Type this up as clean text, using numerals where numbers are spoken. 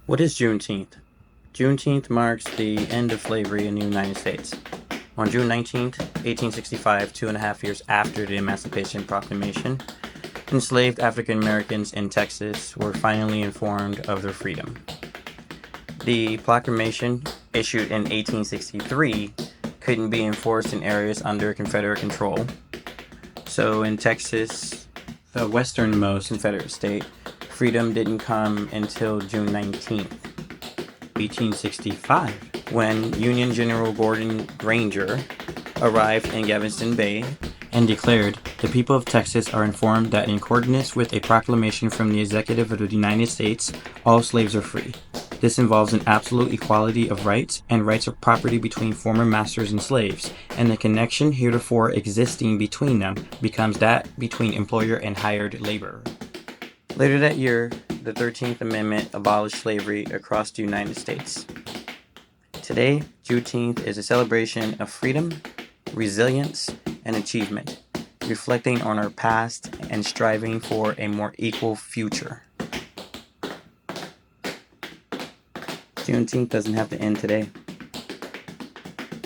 What is Juneteenth? Juneteenth marks the end of slavery in the United States. On June 19th, 1865, 2.5 years after the Emancipation Proclamation, enslaved African Americans in Texas were finally informed of their freedom. The proclamation, issued in 1863, couldn't be enforced in areas under Confederate control. So in Texas, the westernmost Confederate state, freedom didn't come until June 19th, 1865, when Union General Gordon Granger arrived in Galveston Bay and declared, "The people of Texas are informed that in accordance with a proclamation from the Executive of the United States, all slaves are free. This involves an absolute equality of rights and rights of property between former masters and slaves, and the connection heretofore existing between them becomes that between employer and hired laborer." Later that year, the 13th Amendment abolished slavery across the United States. Today, Juneteenth is a celebration of freedom, resilience, and achievement, reflecting on our past and striving for a more equal future. Juneteenth doesn't have to end today.